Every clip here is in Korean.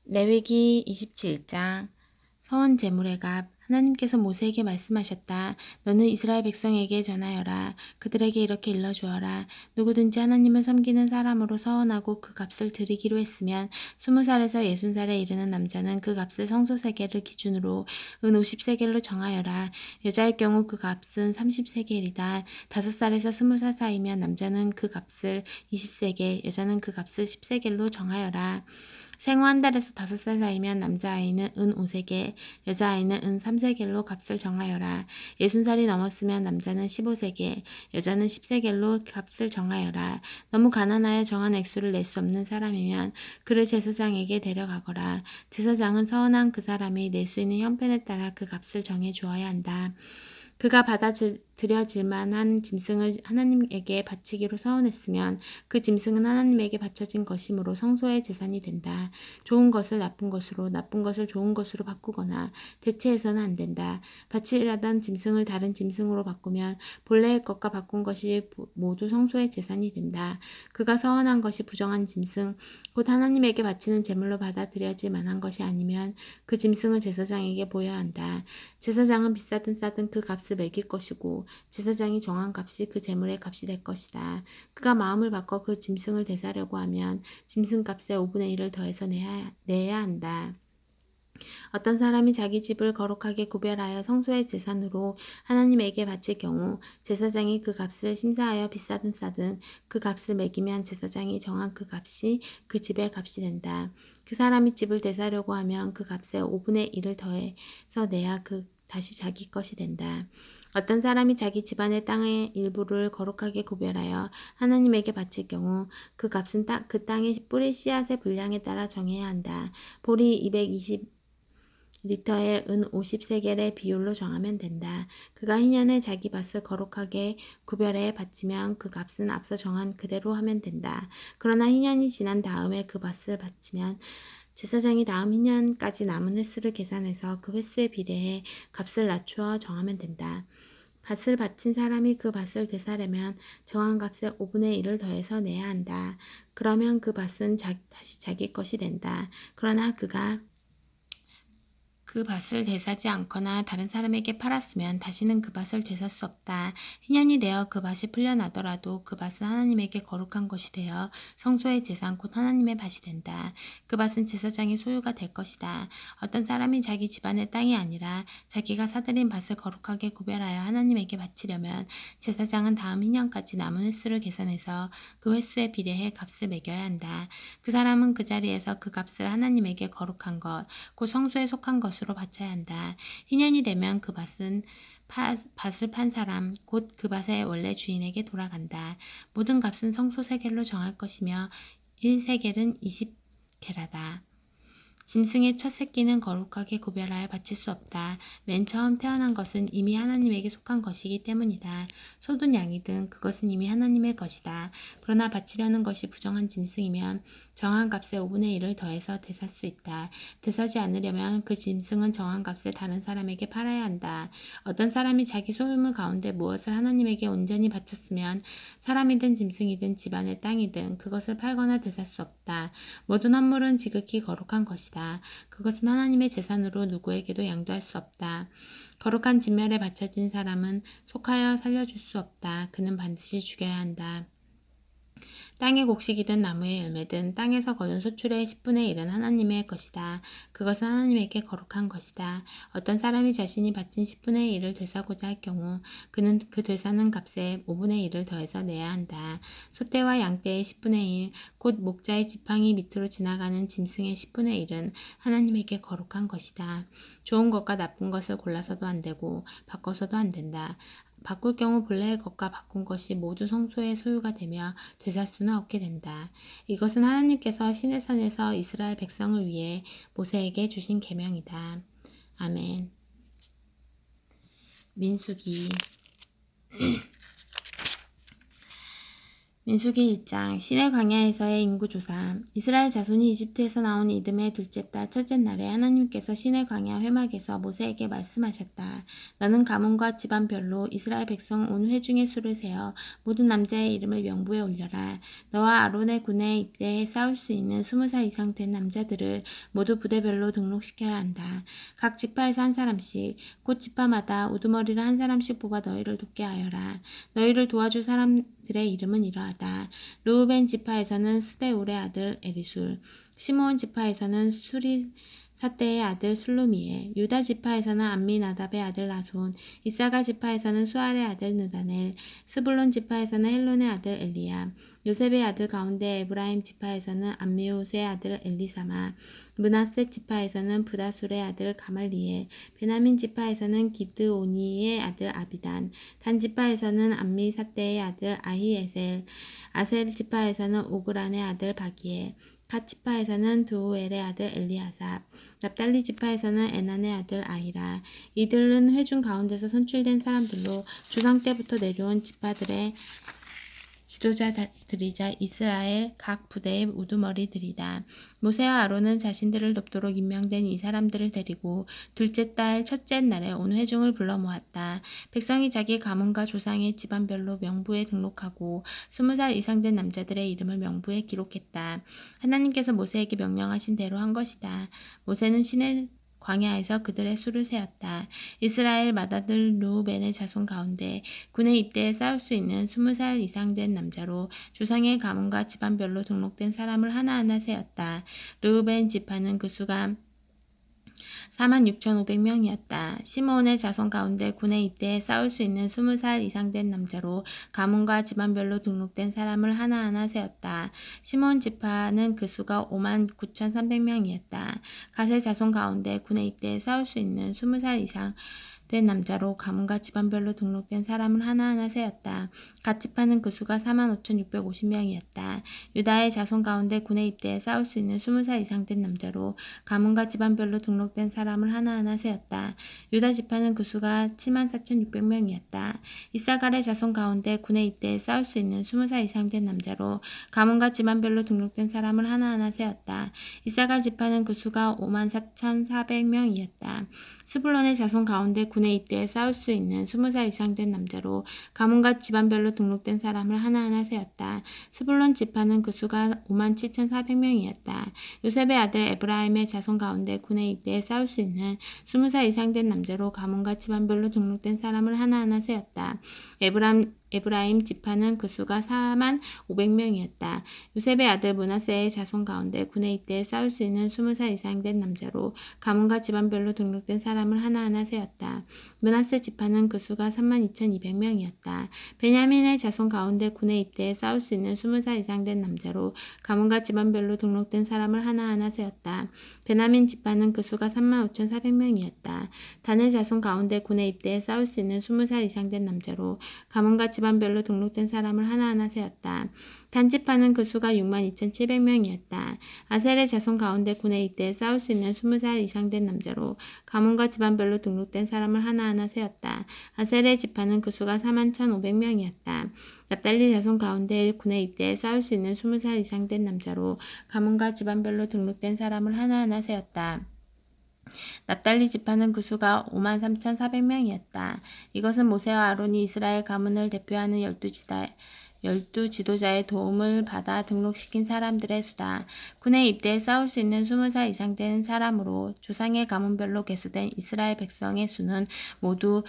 레위기 27장 서원 제물의 값. 하나님께서 모세에게 말씀하셨다. 너는 이스라엘 백성에게 전하여라. 그들에게 이렇게 일러주어라. 누구든지 하나님을 섬기는 사람으로 서원하고 그 값을 드리기로 했으면 20살에서 60살에 이르는 남자는 그 값을 성소세겔을 기준으로 은 50세겔로 정하여라. 여자의 경우 그 값은 30세겔이다. 5살에서 20살 사이면 남자는 그 값을 20세겔, 여자는 그 값을 10세겔로 정하여라. 생후 한 달에서 5살 사이면 남자아이는 은 5세겔, 여자아이는 은 3세겔로 값을 정하여라. 60살이 넘었으면 남자는 15세겔, 여자는 10세겔로 값을 정하여라. 너무 가난하여 정한 액수를 낼 수 없는 사람이면 그를 제사장에게 데려가거라. 제사장은 서원한 그 사람이 낼 수 있는 형편에 따라 그 값을 정해 주어야 한다. 그가 받아들여질 만한 짐승을 하나님에게 바치기로 서원했으면 그 짐승은 하나님에게 바쳐진 것이므로 성소의 재산이 된다. 좋은 것을 나쁜 것으로, 나쁜 것을 좋은 것으로 바꾸거나 대체해서는 안 된다. 바치려던 짐승을 다른 짐승으로 바꾸면 본래의 것과 바꾼 것이 모두 성소의 재산이 된다. 그가 서원한 것이 부정한 짐승, 곧 하나님에게 바치는 제물로 받아들여질 만한 것이 아니면 그 짐승을 제사장에게 보여야 한다. 제사장은 비싸든 싸든 그 값을 매길 것이고 제사장이 정한 값이 그 제물의 값이 될 것이다. 그가 마음을 바꿔 그 짐승을 대사려고 하면 짐승값의 5분의 1을 더해서 내야 한다. 어떤 사람이 자기 집을 거룩하게 구별하여 성소의 재산으로 하나님에게 바칠 경우 제사장이 그 값을 심사하여 비싸든 싸든 그 값을 매기면 제사장이 정한 그 값이 그 집의 값이 된다. 그 사람이 집을 대사려고 하면 그 값의 5분의 1을 더해서 내야 다시 자기 것이 된다. 어떤 사람이 자기 집안의 땅의 일부를 거룩하게 구별하여 하나님에게 바칠 경우 그 값은 그 땅의 뿌리 씨앗의 분량에 따라 정해야 한다. 보리 220리터에 은 50세겔의 비율로 정하면 된다. 그가 희년에 자기 밭을 거룩하게 구별해 바치면 그 값은 앞서 정한 그대로 하면 된다. 그러나 희년이 지난 다음에 그 밭을 바치면 제사장이 다음 희년까지 남은 횟수를 계산해서 그 횟수에 비례해 값을 낮추어 정하면 된다. 밭을 바친 사람이 그 밭을 되사려면 정한 값의 5분의 1을 더해서 내야 한다. 그러면 그 밭은 다시 자기 것이 된다. 그러나 그가 그 밭을 되사지 않거나 다른 사람에게 팔았으면 다시는 그 밭을 되살 수 없다. 희년이 되어 그 밭이 풀려나더라도 그 밭은 하나님에게 거룩한 것이 되어 성소의 재산 곧 하나님의 밭이 된다. 그 밭은 제사장의 소유가 될 것이다. 어떤 사람이 자기 집안의 땅이 아니라 자기가 사들인 밭을 거룩하게 구별하여 하나님에게 바치려면 제사장은 다음 희년까지 남은 횟수를 계산해서 그 횟수에 비례해 값을 매겨야 한다. 그 사람은 그 자리에서 그 값을 하나님에게 거룩한 것, 곧 성소에 속한 것으로 바쳐야 한다. 희년이 되면 그 밭을 판 사람, 곧 그 밭의 원래 주인에게 돌아간다. 모든 값은 성소 세겔로 정할 것이며 1세겔은 20게라다. 짐승의 첫 새끼는 거룩하게 구별하여 바칠 수 없다. 맨 처음 태어난 것은 이미 하나님에게 속한 것이기 때문이다. 소든 양이든 그것은 이미 하나님의 것이다. 그러나 바치려는 것이 부정한 짐승이면 정한 값의 5분의 1을 더해서 되살 수 있다. 되사지 않으려면 그 짐승은 정한 값에 다른 사람에게 팔아야 한다. 어떤 사람이 자기 소유물 가운데 무엇을 하나님에게 온전히 바쳤으면 사람이든 짐승이든 집안의 땅이든 그것을 팔거나 되살 수 없다. 모든 헌물은 지극히 거룩한 것이다. 그것은 하나님의 재산으로 누구에게도 양도할 수 없다. 거룩한 진멸에 바쳐진 사람은 속하여 살려줄 수 없다. 그는 반드시 죽여야 한다. 땅의 곡식이든 나무의 열매든 땅에서 거둔 소출의 10분의 1은 하나님의 것이다. 그것은 하나님에게 거룩한 것이다. 어떤 사람이 자신이 바친 10분의 1을 되사고자 할 경우 그는 그 되사는 값에 5분의 1을 더해서 내야 한다. 소떼와 양떼의 10분의 1, 곧 목자의 지팡이 밑으로 지나가는 짐승의 10분의 1은 하나님에게 거룩한 것이다. 좋은 것과 나쁜 것을 골라서도 안 되고 바꿔서도 안 된다. 바꿀 경우 본래의 것과 바꾼 것이 모두 성소의 소유가 되며 되살 수는 없게 된다. 이것은 하나님께서 시내산에서 이스라엘 백성을 위해 모세에게 주신 계명이다. 아멘. 민수기 민수기 1장 시내 광야에서의 인구조사. 이스라엘 자손이 이집트에서 나온 이듬해 둘째 달 첫째 날에 하나님께서 시내 광야 회막에서 모세에게 말씀하셨다. 너는 가문과 집안별로 이스라엘 백성 온 회중의 수를 세어 모든 남자의 이름을 명부에 올려라. 너와 아론의 군에 입대해 싸울 수 있는 20살 이상 된 남자들을 모두 부대별로 등록시켜야 한다. 각 지파에서 한 사람씩 곧 지파마다 우두머리를 한 사람씩 뽑아 너희를 돕게 하여라. 너희를 도와줄 사람들의 이름은 이러하다. 르우벤 지파에서는 스데울의 아들 에리술, 시므온 지파에서는 수리사대의 아들 슬루미엘, 유다 지파에서는 암미나답의 아들 나손, 이사가 지파에서는 수알의 아들 느다넬, 스불론 지파에서는 헬론의 아들 엘리야, 요셉의 아들 가운데 에브라임 지파에서는 암미옷의 아들 엘리사마, 므낫세 지파에서는 브다술의 아들 가말리엘, 베냐민 지파에서는 기드오니의 아들 아비단, 단 지파에서는 암미사대의 아들 아히에셀, 아셀 지파에서는 오그란의 아들 바기엘, 갓 지파에서는 두우엘의 아들 엘리아삽, 납달리 지파에서는 에난의 아들 아히라. 이들은 회중 가운데서 선출된 사람들로 조상 때부터 내려온 지파들의 지도자들이자 이스라엘 각 부대의 우두머리들이다. 모세와 아론은 자신들을 돕도록 임명된 이 사람들을 데리고 둘째 달 첫째 날에 온 회중을 불러 모았다. 백성이 자기 가문과 조상의 집안별로 명부에 등록하고 20살 이상 된 남자들의 이름을 명부에 기록했다. 하나님께서 모세에게 명령하신 대로 한 것이다. 모세는 시내 광야에서 그들의 수를 세었다. 이스라엘 맏아들 르우벤의 자손 가운데 군에 입대해 싸울 수 있는 20살 이상 된 남자로 조상의 가문과 집안별로 등록된 사람을 하나하나 세었다. 르우벤 지파는 그 수가 46,500명이었다. 시므온의 자손 가운데 군에 입대해 싸울 수 있는 20살 이상 된 남자로 가문과 집안별로 등록된 사람을 하나하나 세웠다. 시므온 지파는 그 수가 59,300명이었다. 갓의 자손 가운데 군에 입대해 싸울 수 있는 20살 이상 된 남자로 가문과 집안별로 등록된 사람을 하나하나 세었다. 갓 지파는 그 수가 45,650명이었다. 유다의 자손 가운데 군에 입대해 싸울 수 있는 20살 이상 된 남자로 가문과 집안별로 등록된 사람을 하나하나 세었다. 유다 지파는 그 수가 74,600명이었다. 이사갈의 자손 가운데 군에 입대해 싸울 수 있는 20살 이상 된 남자로 가문과 집안별로 등록된 사람을 하나하나 세웠다. 이사갈 지파는 그 수가 54,400명이었다. 스불론의 자손 가운데 군에 입대해 싸울 수 있는 20살 이상 된 남자로 가문과 집안별로 등록된 사람을 하나하나 세웠다. 스불론 지파는 그 수가 57,400명이었다. 요셉의 아들 에브라임의 자손 가운데 군에 입대해 싸울 수 있는 20살 이상 된 남자로 가문과 집안별로 등록된 사람을 하나하나 세웠다. 에브라임 지파는 그 수가 45,500명이었다. 요셉의 아들 므낫세의 자손 가운데 군에 입대해 싸울 수 있는 20살 이상 된 남자로 가문과 집안별로 등록된 사람을 하나하나 세웠다. 므낫세 지파는 그 수가 32,200명이었다. 베냐민의 자손 가운데 군에 입대해 싸울 수 있는 20살 이상 된 남자로 가문과 집안별로 등록된 사람을 하나하나 세웠다. 베냐민 지파는 그 수가 35,400명이었다. 단의 자손 가운데 군에 입대해 싸울 수 있는 20살 이상 된 남자로 가문과 집안별로 등록된 사람을 하나하나 세웠다. 단 지파는 그 수가 62,700명이었다. 아셀의 자손 가운데 군에 입대해 싸울 수 있는 20살 이상 된 남자로 가문과 집안별로 등록된 사람을 하나하나 세웠다. 아셀의 지파는 그 수가 41,500명이었다. 납달리 자손 가운데 군에 입대해 싸울 수 있는 20살 이상 된 남자로 가문과 집안별로 등록된 사람을 하나하나 세웠다. 납달리 지파는 그 수가 53,400명이었다. 이것은 모세와 아론이 이스라엘 가문을 대표하는 12 지도자의 도움을 받아 등록시킨 사람들의 수다. 군에 입대해 싸울 수 있는 20살 이상 된 사람으로 조상의 가문별로 계수된 이스라엘 백성의 수는 모두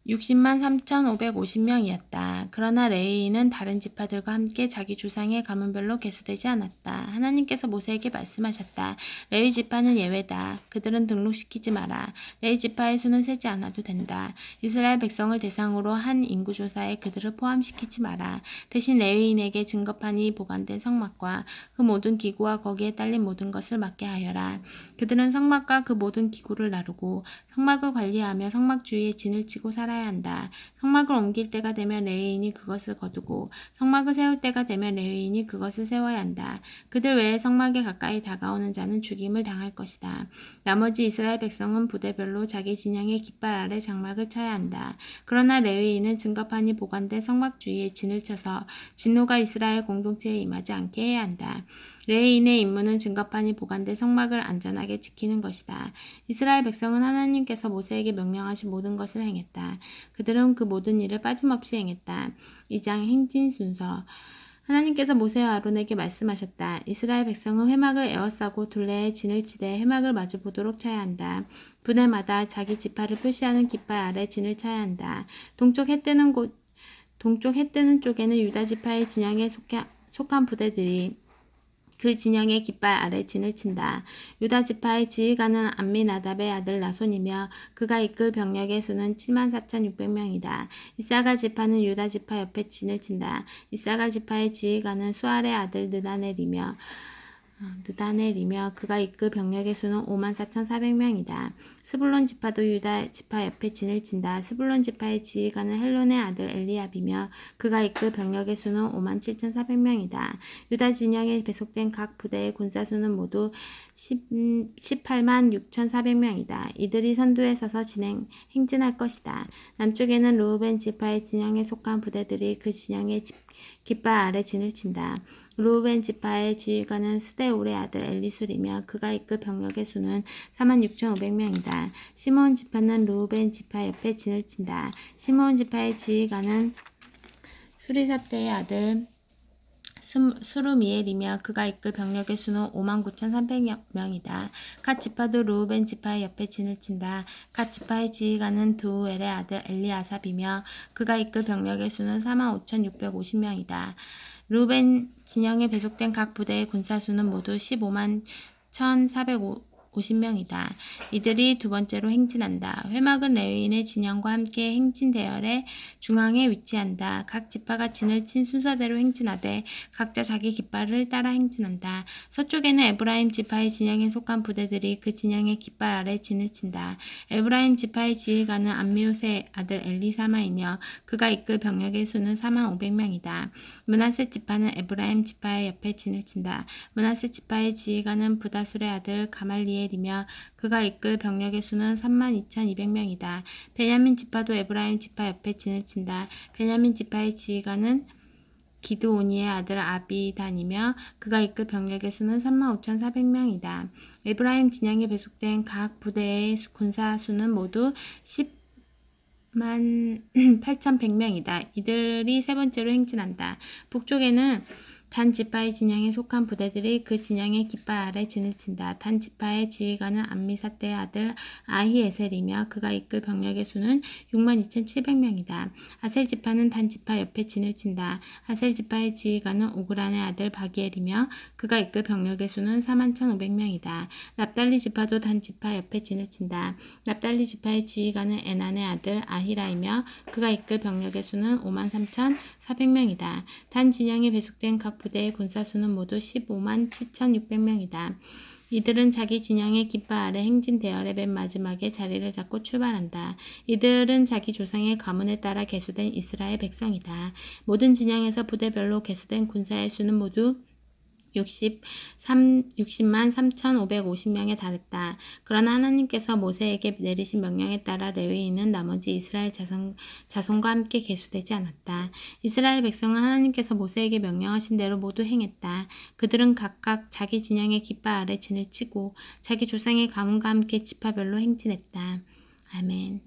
60만 3,550명이었다. 그러나 레위인은 다른 지파들과 함께 자기 조상의 가문별로 계수되지 않았다. 하나님께서 모세에게 말씀하셨다. 레위 지파는 예외다. 그들은 등록시키지 마라. 레위 지파의 수는 세지 않아도 된다. 이스라엘 백성을 대상으로 한 인구조사에 그들을 포함시키지 마라. 대신 레위인에게 증거판이 보관된 성막과 그 모든 기구와 거기에 딸린 모든 것을 맡게 하여라. 그들은 성막과 그 모든 기구를 나르고 성막을 관리하며 성막 주위에 진을 치고 살아야 차야 한다. 성막을 옮길 때가 되면 레위인이 그것을 거두고 성막을 세울 때가 되면 레위인이 그것을 세워야 한다. 그들 외에 성막에 가까이 다가오는 자는 죽임을 당할 것이다. 나머지 이스라엘 백성은 부대별로 자기 진영의 깃발 아래 장막을 쳐야 한다. 그러나 레위인은 증거판이 보관된 성막 주위에 진을 쳐서 진노가 이스라엘 공동체에 임하지 않게 해야 한다. 레위인의 임무는 증거판이 보관된 성막을 안전하게 지키는 것이다. 이스라엘 백성은 하나님께서 모세에게 명령하신 모든 것을 행했다. 그들은 그 모든 일을 빠짐없이 행했다. 2장 행진 순서. 하나님께서 모세와 아론에게 말씀하셨다. 이스라엘 백성은 회막을 에워싸고 둘레에 진을 치되 회막을 마주보도록 쳐야 한다. 부대마다 자기 지파를 표시하는 깃발 아래 진을 쳐야 한다. 동쪽 해 뜨는 쪽에는 유다 지파의 진영에 속한 부대들이 그 진영의 깃발 아래 진을 친다. 유다 지파의 지휘관은 암미나답의 아들 나손이며 그가 이끌 병력의 수는 74,600명이다. 이사갈 지파는 유다 지파 옆에 진을 친다. 이사갈 지파의 지휘관은 수알의 아들 느다넬이며 그가 이끌 병력의 수는 54,400명이다. 스불론 지파도 유다 지파 옆에 진을 친다. 스불론 지파의 지휘관은 헬론의 아들 엘리압이며 그가 이끌 병력의 수는 57,400명이다. 유다 진영에 배속된 각 부대의 군사수는 모두 186,400명이다. 이들이 선두에 서서 행진할 것이다. 남쪽에는 르우벤 지파의 진영에 속한 부대들이 그 진영의 깃발 아래 진을 친다. 르우벤 지파의 지휘관은 스데울의 아들 엘리술이며 그가 이끌 병력의 수는 46,500명이다. 시므온 지파는 르우벤 지파 옆에 진을 친다. 시므온 지파의 지휘관은 수리사떼의 아들 수루미엘이며 그가 이끌 병력의 수는 59,300명이다. 갓 지파도 르우벤 지파의 옆에 진을 친다. 갓 지파의 지휘관은 두우엘의 아들 엘리아삽이며 그가 이끌 병력의 수는 45,650명이다. 르우벤 진영에 배속된 각 부대의 군사수는 모두 151,450명이다. 이들이 두 번째로 행진한다. 회막은 레위인의 진영과 함께 행진 대열의 중앙에 위치한다. 각 지파가 진을 친 순서대로 행진하되 각자 자기 깃발을 따라 행진한다. 서쪽에는 에브라임 지파의 진영에 속한 부대들이 그 진영의 깃발 아래 진을 친다. 에브라임 지파의 지휘관은 암미우스의 아들 엘리사마이며 그가 이끌 병력의 수는 45,500명이다. 므낫세 지파는 에브라임 지파의 옆에 진을 친다. 므낫세 지파의 지휘관은 부다술의 아들 가말리엘이며 그가 이끌 병력의 수는 32,200명이다. 베냐민 지파도 에브라임 지파 옆에 진을 친다. 베냐민 지파의 지휘관은 기드오니의 아들 아비단이며 그가 이끌 병력의 수는 35,400명이다. 에브라임 진영에 배속된 각 부대의 군사 수는 모두 108,100명이다. 이들이 세 번째로 행진한다. 북쪽에는 단 지파의 진영에 속한 부대들이 그 진영의 깃발 아래 진을 친다. 단 지파의 지휘관은 암미사떼의 아들 아히에셀이며 그가 이끌 병력의 수는 62,700명이다. 아셀 지파는 단 지파 옆에 진을 친다. 아셀 지파의 지휘관은 오그란의 아들 바기엘이며 그가 이끌 병력의 수는 41,500명이다. 납달리 지파도 단 지파 옆에 진을 친다. 납달리 지파의 지휘관은 에난의 아들 아히라이며 그가 이끌 병력의 수는 53,400명이다. 단 진영에 배속된 각 부대의 군사수는 모두 157,600명이다. 이들은 자기 진영의 깃발 아래 행진 대열의 맨 마지막에 자리를 잡고 출발한다. 이들은 자기 조상의 가문에 따라 계수된 이스라엘 백성이다. 모든 진영에서 부대별로 계수된 군사의 수는 모두 60만 3,550명에 달했다. 그러나 하나님께서 모세에게 내리신 명령에 따라 레위인은 나머지 이스라엘 자손과 함께 계수되지 않았다. 이스라엘 백성은 하나님께서 모세에게 명령하신 대로 모두 행했다. 그들은 각각 자기 진영의 깃발 아래 진을 치고 자기 조상의 가문과 함께 지파별로 행진했다. 아멘.